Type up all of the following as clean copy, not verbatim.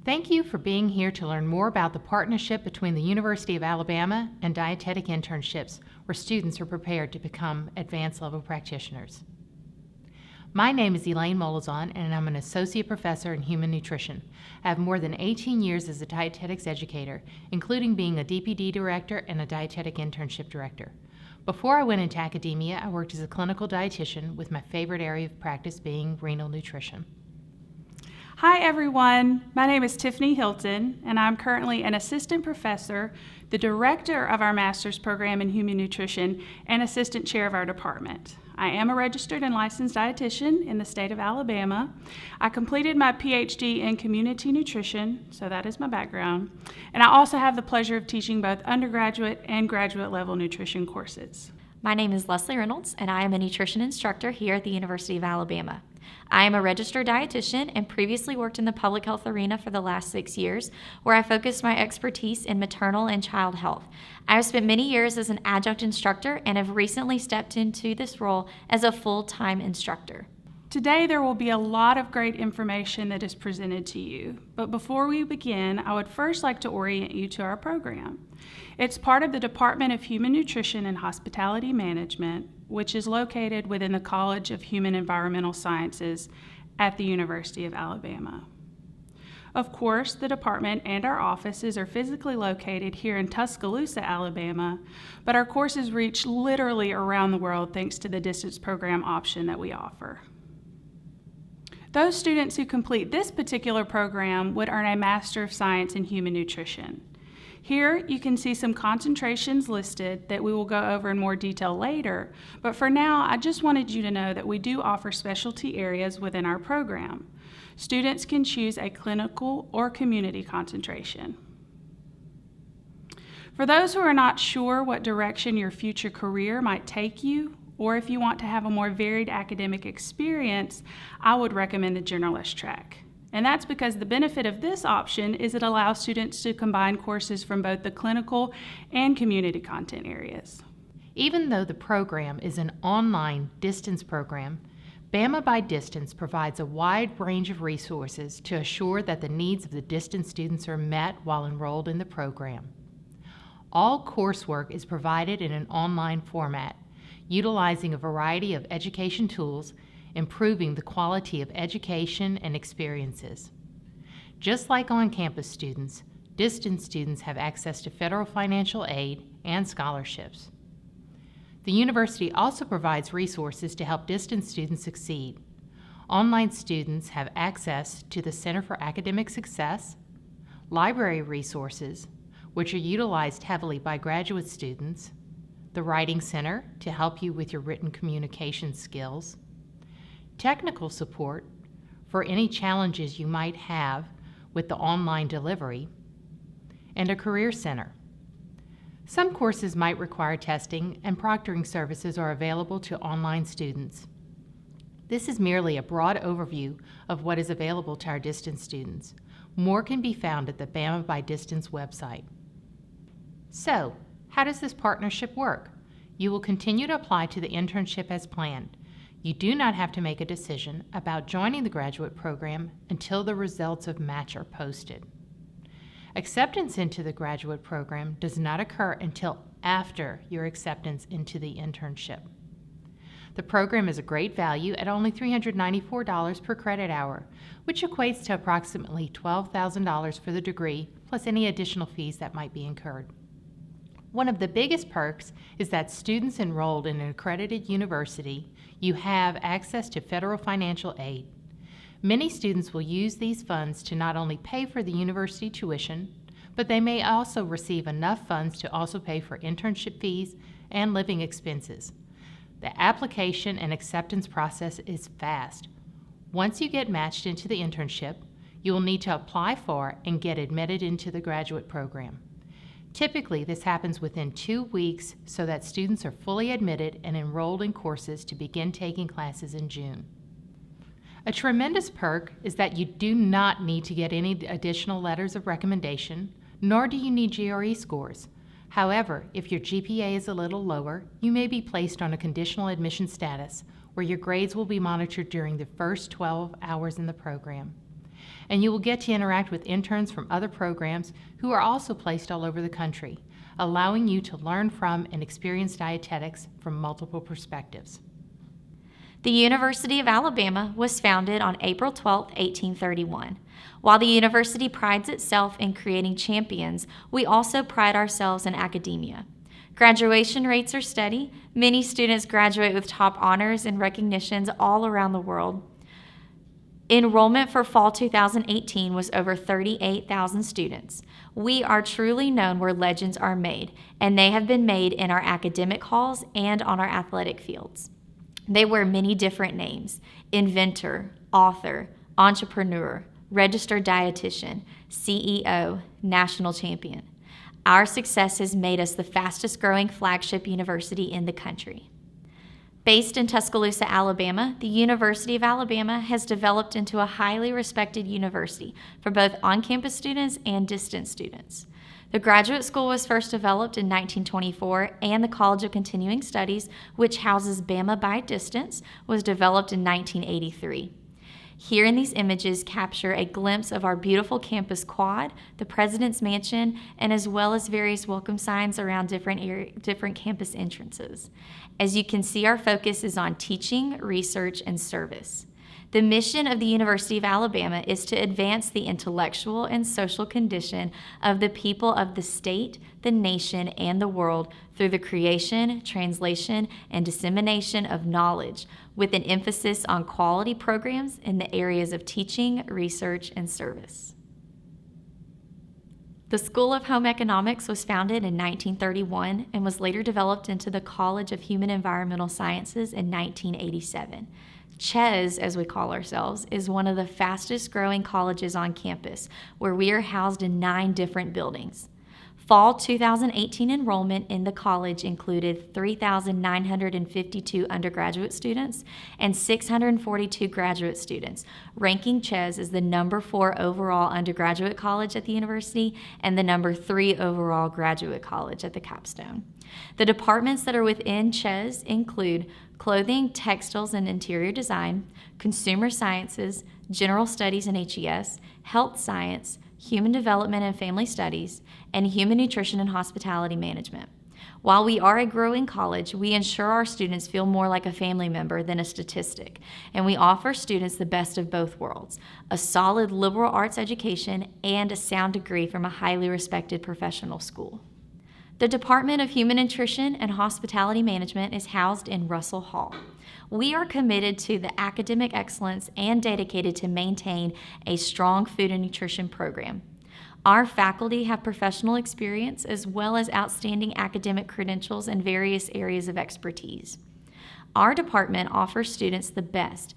Thank you for being here to learn more about the partnership between the University of Alabama and Dietetic Internships, where students are prepared to become advanced level practitioners. My name is Elaine Molazon, and I'm an associate professor in human nutrition. I have more than 18 years as a dietetics educator, including being a DPD director and a dietetic internship director. Before I went into academia, I worked as a clinical dietitian, with my favorite area of practice being renal nutrition. Hi everyone, my name is Tiffany Hilton, and I'm currently an assistant professor, the director of our master's program in human nutrition, and assistant chair of our department. I am a registered and licensed dietitian in the state of Alabama. I completed my PhD in community nutrition, so that is my background, and I also have the pleasure of teaching both undergraduate and graduate level nutrition courses. My name is Leslie Reynolds, and I am a nutrition instructor here at the University of Alabama. I am a registered dietitian and previously worked in the public health arena for the last 6 years, where I focused my expertise in maternal and child health. I have spent many years as an adjunct instructor and have recently stepped into this role as a full-time instructor. Today there will be a lot of great information that is presented to you, but before we begin, I would first like to orient you to our program. It's part of the Department of Human Nutrition and Hospitality Management, which is located within the College of Human Environmental Sciences at the University of Alabama. Of course, the department and our offices are physically located here in Tuscaloosa, Alabama, but our courses reach literally around the world thanks to the distance program option that we offer. Those students who complete this particular program would earn a Master of Science in Human Nutrition. Here you can see some concentrations listed that we will go over in more detail later, but for now I just wanted you to know that we do offer specialty areas within our program. Students can choose a clinical or community concentration. For those who are not sure what direction your future career might take you, or if you want to have a more varied academic experience, I would recommend the Generalist track. And that's because the benefit of this option is it allows students to combine courses from both the clinical and community content areas. Even though the program is an online distance program, Bama by Distance provides a wide range of resources to assure that the needs of the distance students are met while enrolled in the program. All coursework is provided in an online format, utilizing a variety of education tools, improving the quality of education and experiences. Just like on-campus students, distance students have access to federal financial aid and scholarships. The university also provides resources to help distance students succeed. Online students have access to the Center for Academic Success, library resources, which are utilized heavily by graduate students, the Writing Center to help you with your written communication skills, technical support for any challenges you might have with the online delivery, and a career center. Some courses might require testing, and proctoring services are available to online students. This is merely a broad overview of what is available to our distance students. More can be found at the Bama by Distance website. So, how does this partnership work? You will continue to apply to the internship as planned. You do not have to make a decision about joining the graduate program until the results of match are posted. Acceptance into the graduate program does not occur until after your acceptance into the internship. The program is a great value at only $394 per credit hour, which equates to approximately $12,000 for the degree, plus any additional fees that might be incurred. One of the biggest perks is that students enrolled in an accredited university, you have access to federal financial aid. Many students will use these funds to not only pay for the university tuition, but they may also receive enough funds to also pay for internship fees and living expenses. The application and acceptance process is fast. Once you get matched into the internship, you will need to apply for and get admitted into the graduate program. Typically, this happens within 2 weeks so that students are fully admitted and enrolled in courses to begin taking classes in June. A tremendous perk is that you do not need to get any additional letters of recommendation, nor do you need GRE scores. However, if your GPA is a little lower, you may be placed on a conditional admission status, where your grades will be monitored during the first 12 hours in the program. and you will get to interact with interns from other programs who are also placed all over the country, allowing you to learn from and experience dietetics from multiple perspectives. The University of Alabama was founded on April 12, 1831. While the university prides itself in creating champions, we also pride ourselves in academia. Graduation rates are steady. Many students graduate with top honors and recognitions all around the world. Enrollment for fall 2018 was over 38,000 students. We are truly known where legends are made, and they have been made in our academic halls and on our athletic fields. They wear many different names: inventor, author, entrepreneur, registered dietitian, CEO, national champion. Our success has made us the fastest growing flagship university in the country. Based in Tuscaloosa, Alabama, the University of Alabama has developed into a highly respected university for both on-campus students and distance students. The graduate school was first developed in 1924, and the College of Continuing Studies, which houses Bama by Distance, was developed in 1983. Here in these images capture a glimpse of our beautiful campus quad, the President's Mansion, and as well as various welcome signs around different campus entrances. As you can see, our focus is on teaching, research, and service. The mission of the University of Alabama is to advance the intellectual and social condition of the people of the state, the nation, and the world through the creation, translation, and dissemination of knowledge, with an emphasis on quality programs in the areas of teaching, research, and service. The School of Home Economics was founded in 1931 and was later developed into the College of Human Environmental Sciences in 1987. CHES, as we call ourselves, is one of the fastest growing colleges on campus, where we are housed in 9 different buildings. Fall 2018 enrollment in the college included 3,952 undergraduate students and 642 graduate students, ranking CHES as the number 4 overall undergraduate college at the university and the number 3 overall graduate college at the capstone. The departments that are within CHES include clothing, textiles, and interior design, consumer sciences, general studies and HES, health science, human development and family studies, and human nutrition and hospitality management. While we are a growing college, we ensure our students feel more like a family member than a statistic, and we offer students the best of both worlds: a solid liberal arts education and a sound degree from a highly respected professional school. The Department of Human Nutrition and Hospitality Management is housed in Russell Hall. We are committed to the academic excellence and dedicated to maintain a strong food and nutrition program. Our faculty have professional experience as well as outstanding academic credentials in various areas of expertise. Our department offers students the best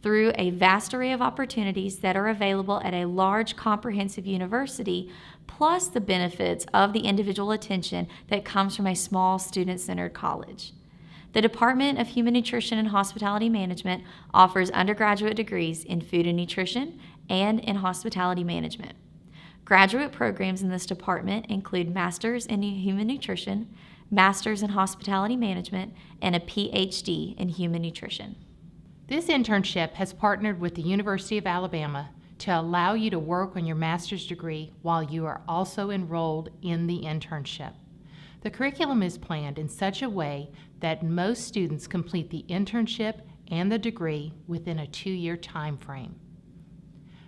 through a vast array of opportunities that are available at a large, comprehensive university, plus the benefits of the individual attention that comes from a small, student-centered college. The Department of Human Nutrition and Hospitality Management offers undergraduate degrees in food and nutrition and in hospitality management. Graduate programs in this department include Masters in Human Nutrition, Masters in Hospitality Management, and a PhD in Human Nutrition. This internship has partnered with the University of Alabama to allow you to work on your master's degree while you are also enrolled in the internship. The curriculum is planned in such a way that most students complete the internship and the degree within a 2-year time frame.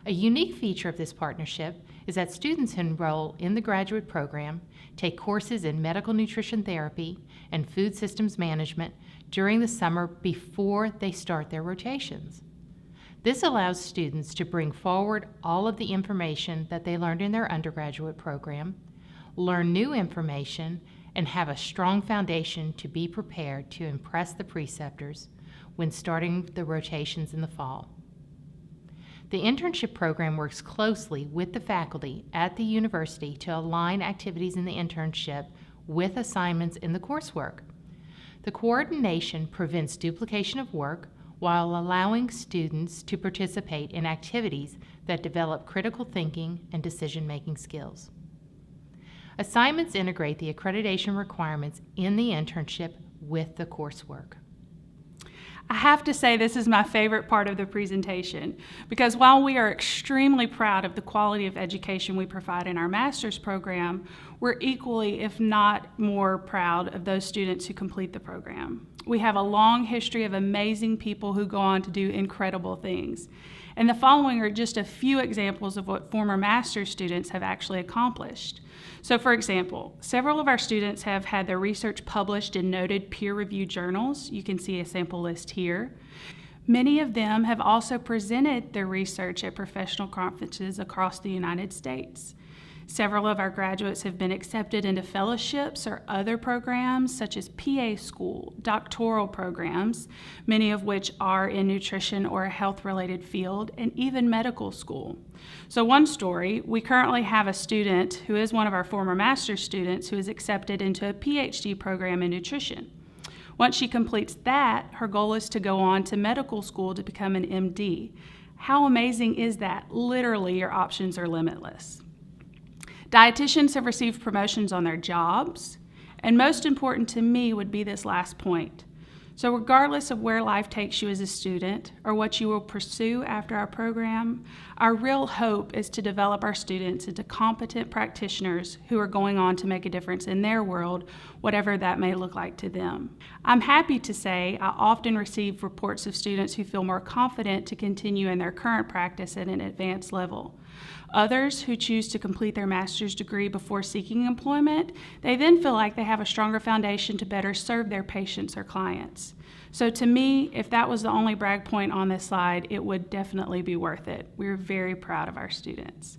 A unique feature of this partnership is that students enroll in the graduate program, take courses in medical nutrition therapy and food systems management during the summer before they start their rotations. This allows students to bring forward all of the information that they learned in their undergraduate program, learn new information, and have a strong foundation to be prepared to impress the preceptors when starting the rotations in the fall. The internship program works closely with the faculty at the university to align activities in the internship with assignments in the coursework. The coordination prevents duplication of work while allowing students to participate in activities that develop critical thinking and decision-making skills. Assignments integrate the accreditation requirements in the internship with the coursework. I have to say this is my favorite part of the presentation because while we are extremely proud of the quality of education we provide in our master's program, we're equally, if not more, proud of those students who complete the program. We have a long history of amazing people who go on to do incredible things. And the following are just a few examples of what former master's students have actually accomplished. So for example, several of our students have had their research published in noted peer-reviewed journals. You can see a sample list here. Many of them have also presented their research at professional conferences across the United States. Several of our graduates have been accepted into fellowships or other programs such as PA school, doctoral programs, many of which are in nutrition or a health-related field, and even medical school. So one story, we currently have a student who is one of our former master's students who is accepted into a PhD program in nutrition. Once she completes that, her goal is to go on to medical school to become an MD. How amazing is that? Literally, your options are limitless. Dietitians have received promotions on their jobs, and most important to me would be this last point. So regardless of where life takes you as a student or what you will pursue after our program, our real hope is to develop our students into competent practitioners who are going on to make a difference in their world, whatever that may look like to them. I'm happy to say I often receive reports of students who feel more confident to continue in their current practice at an advanced level. Others who choose to complete their master's degree before seeking employment, they then feel like they have a stronger foundation to better serve their patients or clients. So to me, if that was the only brag point on this slide, it would definitely be worth it. We're very proud of our students.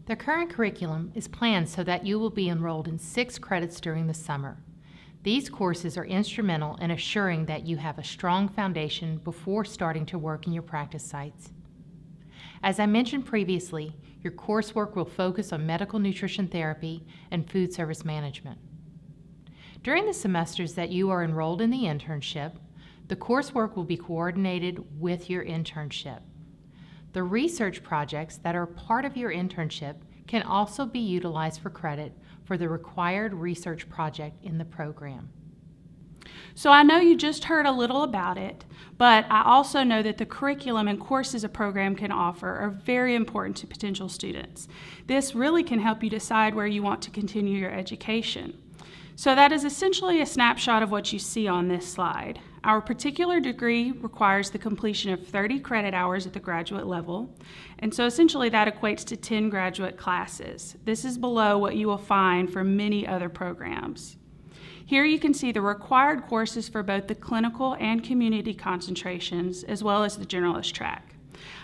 The current curriculum is planned so that you will be enrolled in 6 credits during the summer. These courses are instrumental in assuring that you have a strong foundation before starting to work in your practice sites. As I mentioned previously, your coursework will focus on medical nutrition therapy and food service management. During the semesters that you are enrolled in the internship, the coursework will be coordinated with your internship. The research projects that are part of your internship can also be utilized for credit for the required research project in the program. So I know you just heard a little about it, but I also know that the curriculum and courses a program can offer are very important to potential students. This really can help you decide where you want to continue your education. So that is essentially a snapshot of what you see on this slide. Our particular degree requires the completion of 30 credit hours at the graduate level, and so essentially that equates to 10 graduate classes. This is below what you will find for many other programs. Here you can see the required courses for both the clinical and community concentrations, as well as the generalist track.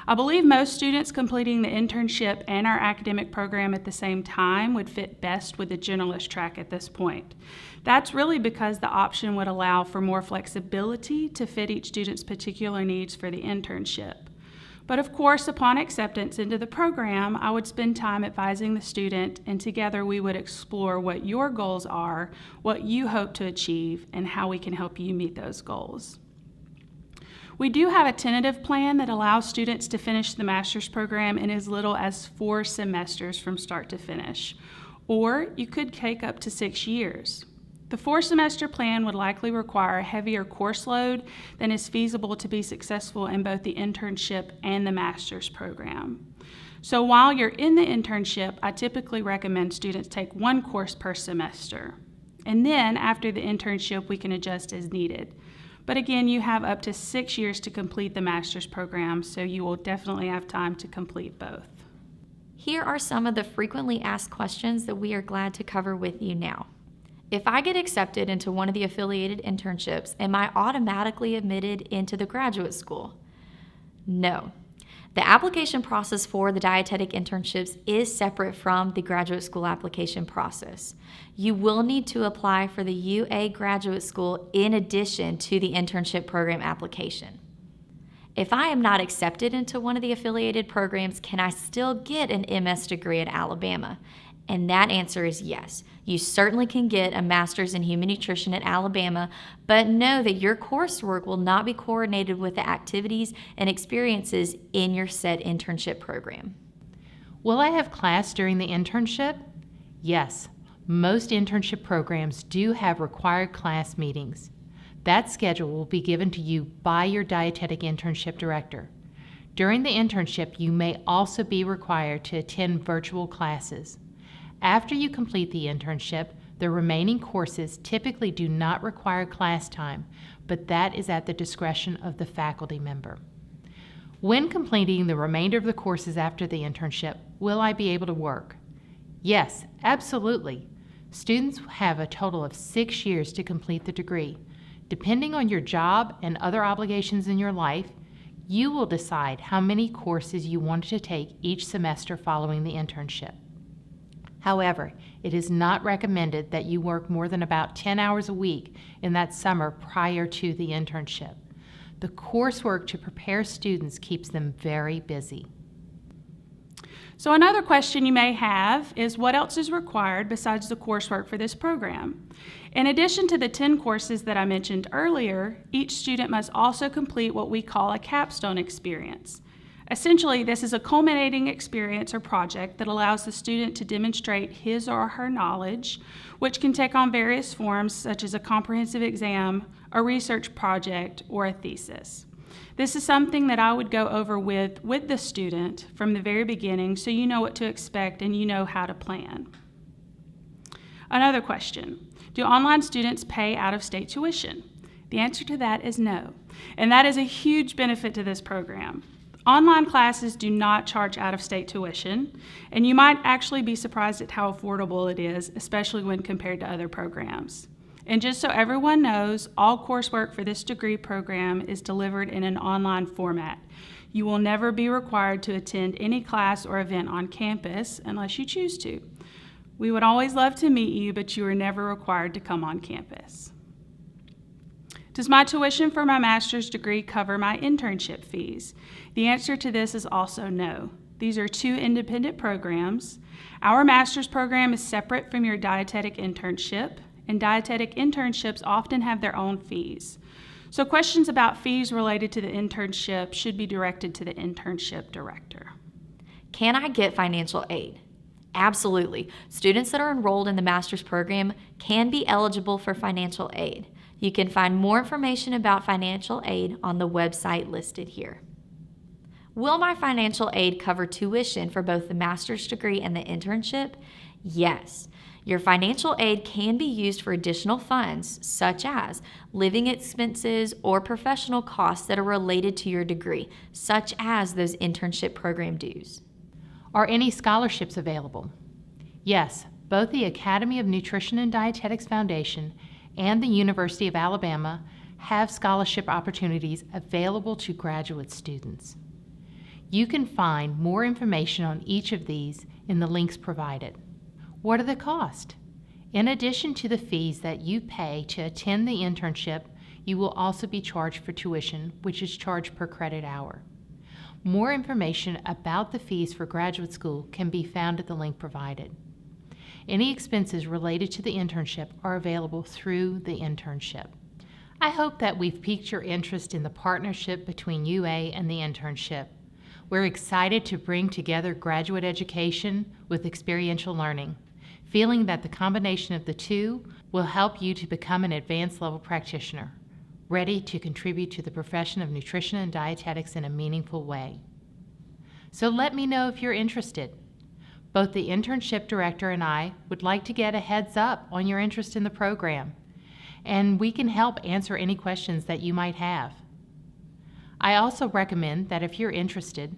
I believe most students completing the internship and our academic program at the same time would fit best with the generalist track at this point. That's really because the option would allow for more flexibility to fit each student's particular needs for the internship. But of course, upon acceptance into the program, I would spend time advising the student, and together we would explore what your goals are, what you hope to achieve, and how we can help you meet those goals. We do have a tentative plan that allows students to finish the master's program in as little as 4 semesters from start to finish, or you could take up to 6 years. The 4-semester plan would likely require a heavier course load than is feasible to be successful in both the internship and the master's program. So while you're in the internship, I typically recommend students take 1 course per semester. And then after the internship, we can adjust as needed. But again, you have up to 6 years to complete the master's program, so you will definitely have time to complete both. Here are some of the frequently asked questions that we are glad to cover with you now. If I get accepted into one of the affiliated internships, am I automatically admitted into the graduate school? No. The application process for the dietetic internships is separate from the graduate school application process. You will need to apply for the UA graduate school in addition to the internship program application. If I am not accepted into one of the affiliated programs, can I still get an MS degree at Alabama? And that answer is yes. You certainly can get a master's in human nutrition at Alabama, but know that your coursework will not be coordinated with the activities and experiences in your said internship program. Will I have class during the internship? Yes. Most internship programs do have required class meetings. That schedule will be given to you by your Dietetic Internship Director. During the internship, you may also be required to attend virtual classes. After you complete the internship, the remaining courses typically do not require class time, but that is at the discretion of the faculty member. When completing the remainder of the courses after the internship, will I be able to work? Yes, absolutely. Students have a total of 6 years to complete the degree. Depending on your job and other obligations in your life, you will decide how many courses you want to take each semester following the internship. However, it is not recommended that you work more than about 10 hours a week in that summer prior to the internship. The coursework to prepare students keeps them very busy. So another question you may have is what else is required besides the coursework for this program? In addition to the 10 courses that I mentioned earlier, each student must also complete what we call a capstone experience. Essentially, this is a culminating experience or project that allows the student to demonstrate his or her knowledge, which can take on various forms such as a comprehensive exam, a research project, or a thesis. This is something that I would go over with the student from the very beginning so you know what to expect and you know how to plan. Another question, do online students pay out-of-state tuition? The answer to that is no, and that is a huge benefit to this program. Online classes do not charge out-of-state tuition, and you might actually be surprised at how affordable it is, especially when compared to other programs. And just so everyone knows, all coursework for this degree program is delivered in an online format. You will never be required to attend any class or event on campus unless you choose to. We would always love to meet you, but you are never required to come on campus. Does my tuition for my master's degree cover my internship fees? The answer to this is also no. These are two independent programs. Our master's program is separate from your dietetic internship, and dietetic internships often have their own fees. So questions about fees related to the internship should be directed to the internship director. Can I get financial aid? Absolutely. Students that are enrolled in the master's program can be eligible for financial aid. You can find more information about financial aid on the website listed here. Will my financial aid cover tuition for both the master's degree and the internship? Yes. Your financial aid can be used for additional funds, such as living expenses or professional costs that are related to your degree, such as those internship program dues. Are any scholarships available? Yes, both the Academy of Nutrition and Dietetics Foundation and the University of Alabama have scholarship opportunities available to graduate students. You can find more information on each of these in the links provided. What are the costs? In addition to the fees that you pay to attend the internship, you will also be charged for tuition, which is charged per credit hour. More information about the fees for graduate school can be found at the link provided. Any expenses related to the internship are available through the internship. I hope that we've piqued your interest in the partnership between UA and the internship. We're excited to bring together graduate education with experiential learning, feeling that the combination of the two will help you to become an advanced level practitioner, ready to contribute to the profession of nutrition and dietetics in a meaningful way. So let me know if you're interested. Both the internship director and I would like to get a heads up on your interest in the program, and we can help answer any questions that you might have. I also recommend that if you're interested,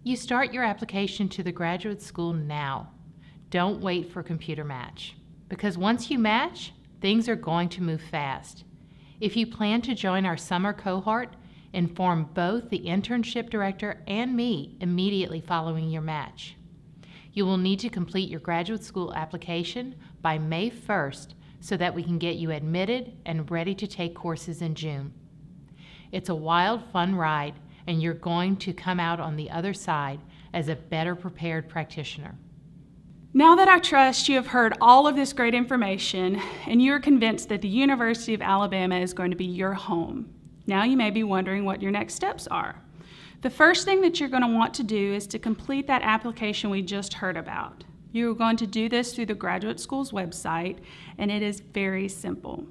you start your application to the graduate school now. Don't wait for computer match, because once you match, things are going to move fast. If you plan to join our summer cohort, inform both the internship director and me immediately following your match. You will need to complete your graduate school application by May 1st so that we can get you admitted and ready to take courses in June. It's a wild, fun ride, and you're going to come out on the other side as a better prepared practitioner. Now that I trust you have heard all of this great information and you're convinced that the University of Alabama is going to be your home, now you may be wondering what your next steps are. The first thing that you're going to want to do is to complete that application we just heard about. You're going to do this through the graduate school's website, and it is very simple.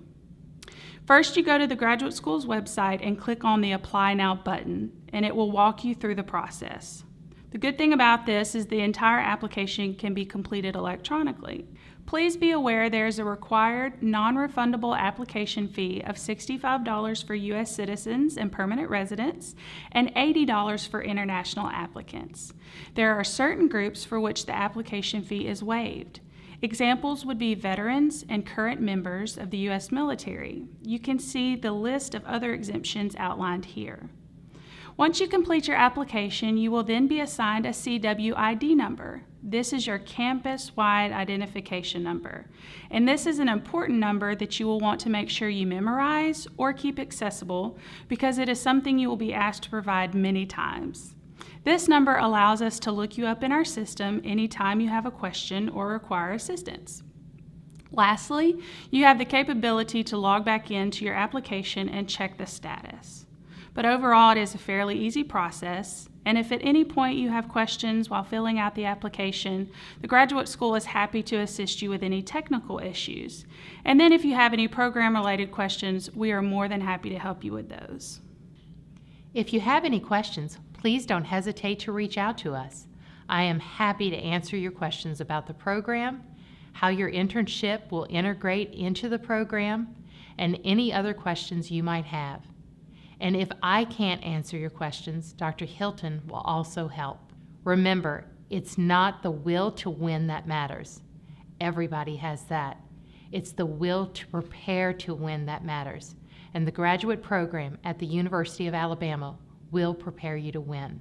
First, you go to the graduate school's website and click on the Apply Now button, and it will walk you through the process. The good thing about this is the entire application can be completed electronically. Please be aware there is a required non-refundable application fee of $65 for U.S. citizens and permanent residents and $80 for international applicants. There are certain groups for which the application fee is waived. Examples would be veterans and current members of the U.S. military. You can see the list of other exemptions outlined here. Once you complete your application, you will then be assigned a CWID number. This is your campus-wide identification number. And this is an important number that you will want to make sure you memorize or keep accessible because it is something you will be asked to provide many times. This number allows us to look you up in our system anytime you have a question or require assistance. Lastly, you have the capability to log back into your application and check the status. But overall, it is a fairly easy process, and if at any point you have questions while filling out the application, the graduate school is happy to assist you with any technical issues. And then if you have any program-related questions, we are more than happy to help you with those. If you have any questions, please don't hesitate to reach out to us. I am happy to answer your questions about the program, how your internship will integrate into the program, and any other questions you might have. And if I can't answer your questions, Dr. Hilton will also help. Remember, it's not the will to win that matters. Everybody has that. It's the will to prepare to win that matters. And the graduate program at the University of Alabama will prepare you to win.